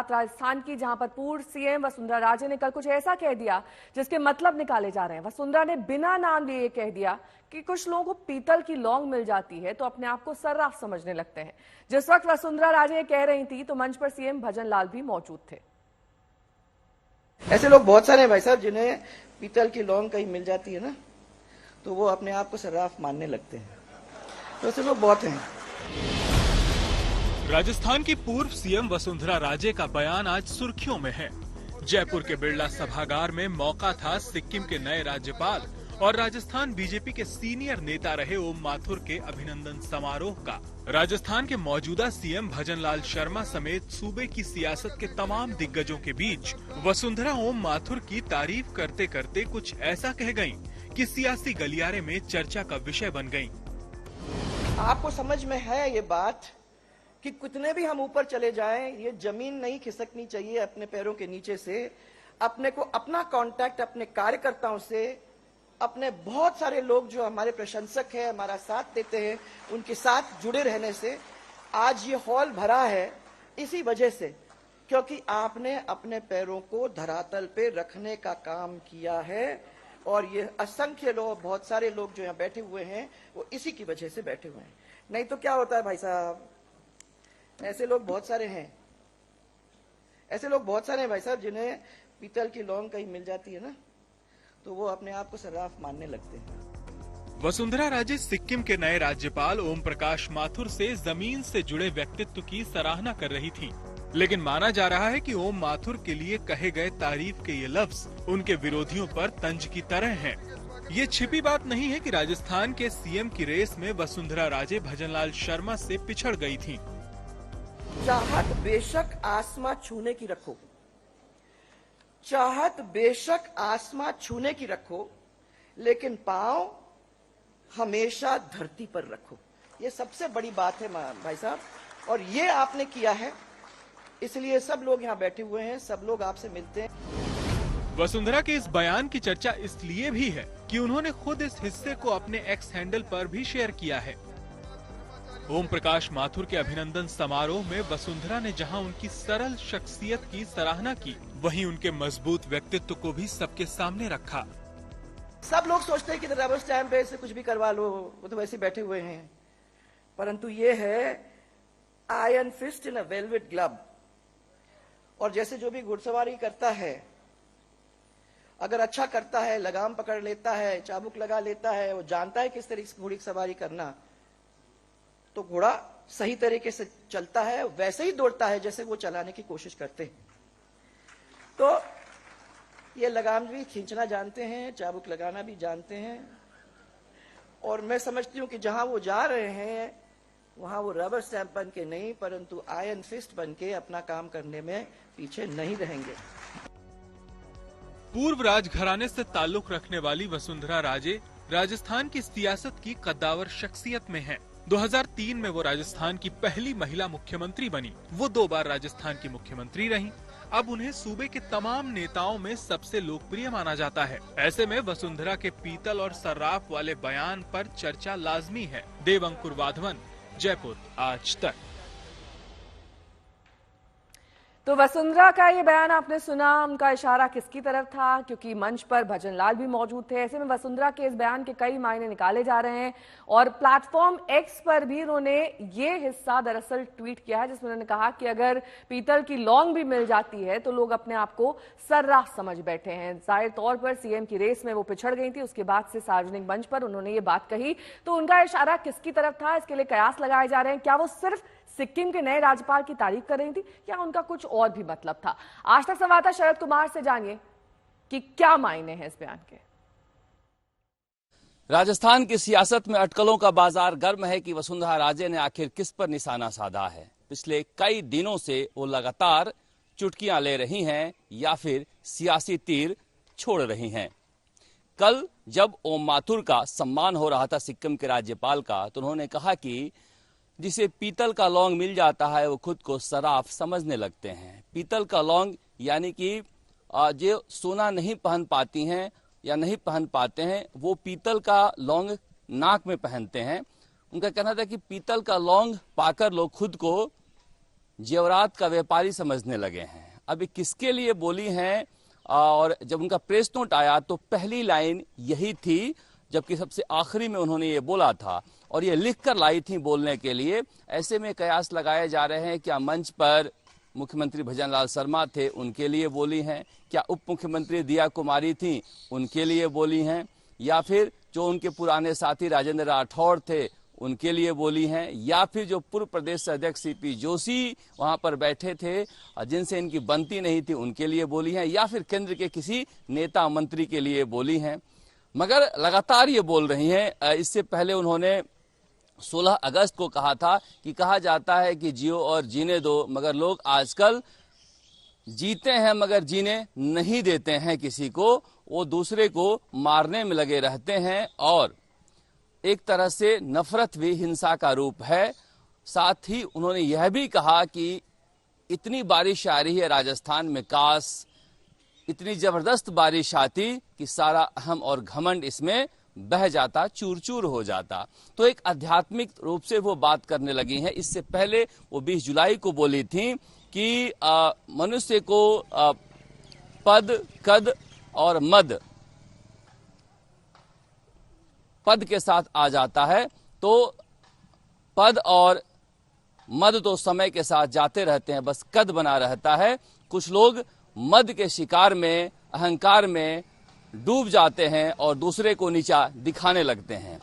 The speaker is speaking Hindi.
राजस्थान की, जहां पर पूर्व सीएम वसुंधरा राजे ने कल कुछ ऐसा कह दिया जिसके मतलब निकाले जा रहे हैं। वसुंधरा ने बिना नाम लिए कह दिया कि कुछ लोगों को पीतल की लौंग मिल जाती है तो अपने आप को सर्राफ समझने लगते हैं। जिस वक्त वसुंधरा राजे कह रही थी तो मंच पर सीएम भजनलाल भी मौजूद थे। ऐसे लोग बहुत सारे हैं भाई साहब, जिन्हें पीतल की लौंग कहीं मिल जाती है ना तो वो अपने आप को सर्राफ मानने लगते हैं। तो ऐसे लोग बहुत हैं। राजस्थान की पूर्व सीएम वसुंधरा राजे का बयान आज सुर्खियों में है। जयपुर के बिरला सभागार में मौका था सिक्किम के नए राज्यपाल और राजस्थान बीजेपी के सीनियर नेता रहे ओम माथुर के अभिनंदन समारोह का। राजस्थान के मौजूदा सीएम भजनलाल शर्मा समेत सूबे की सियासत के तमाम दिग्गजों के बीच वसुंधरा ओम माथुर की तारीफ करते करते कुछ ऐसा कह गयीं कि सियासी गलियारे में चर्चा का विषय बन गयीं। आपको समझ में है ये बात कि कितने भी हम ऊपर चले जाएं, ये जमीन नहीं खिसकनी चाहिए अपने पैरों के नीचे से। अपने को, अपना कांटेक्ट अपने कार्यकर्ताओं से, अपने बहुत सारे लोग जो हमारे प्रशंसक हैं, हमारा साथ देते हैं, उनके साथ जुड़े रहने से आज ये हॉल भरा है। इसी वजह से, क्योंकि आपने अपने पैरों को धरातल पे रखने का काम किया है और ये असंख्य लोग, बहुत सारे लोग जो यहाँ बैठे हुए हैं वो इसी की वजह से बैठे हुए हैं। नहीं तो क्या होता है भाई साहब, ऐसे लोग बहुत सारे हैं, ऐसे लोग बहुत सारे हैं भाई साहब, जिन्हें पीतल की लौंग कहीं मिल जाती है ना तो वो अपने आप को सर्राफ मानने लगते हैं। वसुंधरा राजे सिक्किम के नए राज्यपाल ओम प्रकाश माथुर से जमीन से जुड़े व्यक्तित्व की सराहना कर रही थी, लेकिन माना जा रहा है कि ओम माथुर के लिए कहे गए तारीफ के ये लफ्ज उनके विरोधियों पर तंज की तरह हैं। ये छिपी बात नहीं है कि राजस्थान के सीएम की रेस में वसुंधरा राजे भजनलाल शर्मा से पिछड़ गई थीं। चाहत बेशक आसमां छूने की रखो, चाहत बेशक आसमां छूने की रखो, लेकिन पांव हमेशा धरती पर रखो। ये सबसे बड़ी बात है भाई साहब, और ये आपने किया है, इसलिए सब लोग यहाँ बैठे हुए हैं, सब लोग आपसे मिलते हैं। वसुंधरा के इस बयान की चर्चा इसलिए भी है कि उन्होंने खुद इस हिस्से को अपने एक्स हैंडल पर भी शेयर किया है। ओम प्रकाश माथुर के अभिनंदन समारोह में वसुंधरा ने जहां उनकी सरल शख्सियत की सराहना की, वहीं उनके मजबूत व्यक्तित्व को भी सबके सामने रखा। सब लोग सोचते हैं कि रबर स्टैंप पे से कुछ भी करवा लो, वो तो वैसे बैठे हुए हैं, परंतु ये है आयरन फिस्ट इन अ वेलवेट ग्लव। और जैसे जो भी घुड़सवारी करता है, अगर अच्छा करता है, लगाम पकड़ लेता है, चाबुक लगा लेता है, वो जानता है किस तरीके से घोड़ी की सवारी करना, तो घोड़ा सही तरीके से चलता है, वैसे ही दौड़ता है जैसे वो चलाने की कोशिश करते हैं। तो ये लगाम भी खींचना जानते हैं, चाबुक लगाना भी जानते हैं, और मैं समझती हूं कि जहां वो जा रहे हैं वहां वो रबर स्टैंप बन के नहीं, परंतु आयरन फिस्ट बन के अपना काम करने में पीछे नहीं रहेंगे। पूर्व राजघराने से ताल्लुक रखने वाली वसुंधरा राजे राजस्थान की सियासत की कद्दावर शख्सियत में हैं। 2003 में वो राजस्थान की पहली महिला मुख्यमंत्री बनी। वो 2 बार राजस्थान की मुख्यमंत्री रहीं। अब उन्हें सूबे के तमाम नेताओं में सबसे लोकप्रिय माना जाता है। ऐसे में वसुंधरा के पीतल और सर्राफ वाले बयान पर चर्चा लाजमी है। देवंकुर वाधवन, जयपुर, आज तक। तो वसुंधरा का ये बयान आपने सुना, उनका इशारा किसकी तरफ था, क्योंकि मंच पर भजनलाल भी मौजूद थे। ऐसे में वसुंधरा के इस बयान के कई मायने निकाले जा रहे हैं और प्लेटफॉर्म एक्स पर भी उन्होंने ये हिस्सा दरअसल ट्वीट किया है, जिसमें उन्होंने कहा कि अगर पीतल की लौंग भी मिल जाती है तो लोग अपने आप को सर्राफ समझ बैठे हैं। जाहिर तौर पर सीएम की रेस में वो पिछड़ गई थी, उसके बाद से सार्वजनिक मंच पर उन्होंने ये बात कही। तो उनका इशारा किसकी तरफ था, इसके लिए कयास लगाए जा रहे हैं। क्या वो सिर्फ सिक्किम के नए राज्यपाल की तारीफ कर रही थी या उनका कुछ और भी मतलब था? आज तक संवाददाता शरद कुमार से जानिए कि क्या मायने हैं इस बयान के। राजस्थान की सियासत में अटकलों का बाजार गर्म है कि वसुंधरा राजे ने आखिर किस पर निशाना साधा है। पिछले कई दिनों से वो लगातार चुटकियां ले रही हैं या फिर सियासी तीर छोड़ रही हैं। कल जब ओम माथुर का सम्मान हो रहा था सिक्किम के राज्यपाल का, तो उन्होंने कहा कि जिसे पीतल का लौंग मिल जाता है वो खुद को सराफ समझने लगते हैं। पीतल का लौंग यानी कि जो सोना नहीं पहन पाती हैं या नहीं पहन पाते हैं, वो पीतल का लौंग नाक में पहनते हैं। उनका कहना था कि पीतल का लौंग पाकर लोग खुद को जेवरात का व्यापारी समझने लगे हैं। अभी किसके लिए बोली हैं? और जब उनका प्रेस नोट आया तो पहली लाइन यही थी, जबकि सबसे आखिरी में उन्होंने ये बोला था और ये लिख कर लाई थी बोलने के लिए। ऐसे में कयास लगाए जा रहे हैं, क्या मंच पर मुख्यमंत्री भजनलाल शर्मा थे, उनके लिए बोली हैं? क्या उप मुख्यमंत्री दिया कुमारी थी, उनके लिए बोली हैं? या फिर जो उनके पुराने साथी राजेंद्र राठौड़ थे, उनके लिए बोली हैं? या फिर जो पूर्व प्रदेश अध्यक्ष सीपी जोशी वहां पर बैठे थे, जिनसे इनकी बनती नहीं थी, उनके लिए बोली हैं? या फिर केंद्र के किसी नेता मंत्री के लिए बोली हैं? मगर लगातार ये बोल रही हैं। इससे पहले उन्होंने 16 अगस्त को कहा था कि कहा जाता है कि जियो और जीने दो, मगर लोग आजकल जीते हैं मगर जीने नहीं देते हैं किसी को, वो दूसरे को मारने में लगे रहते हैं और एक तरह से नफरत भी हिंसा का रूप है। साथ ही उन्होंने यह भी कहा कि इतनी बारिश आ रही है राजस्थान में, काश इतनी जबरदस्त बारिश आती कि सारा अहम और घमंड इसमें बह जाता, चूर चूर हो जाता। तो एक आध्यात्मिक रूप से वो बात करने लगी हैं। इससे पहले वो 20 जुलाई को बोली थी कि मनुष्य को पद, कद और मद पद के साथ आ जाता है, तो पद और मद तो समय के साथ जाते रहते हैं, बस कद बना रहता है। कुछ लोग मद के शिकार में, अहंकार में डूब जाते हैं और दूसरे को नीचा दिखाने लगते हैं।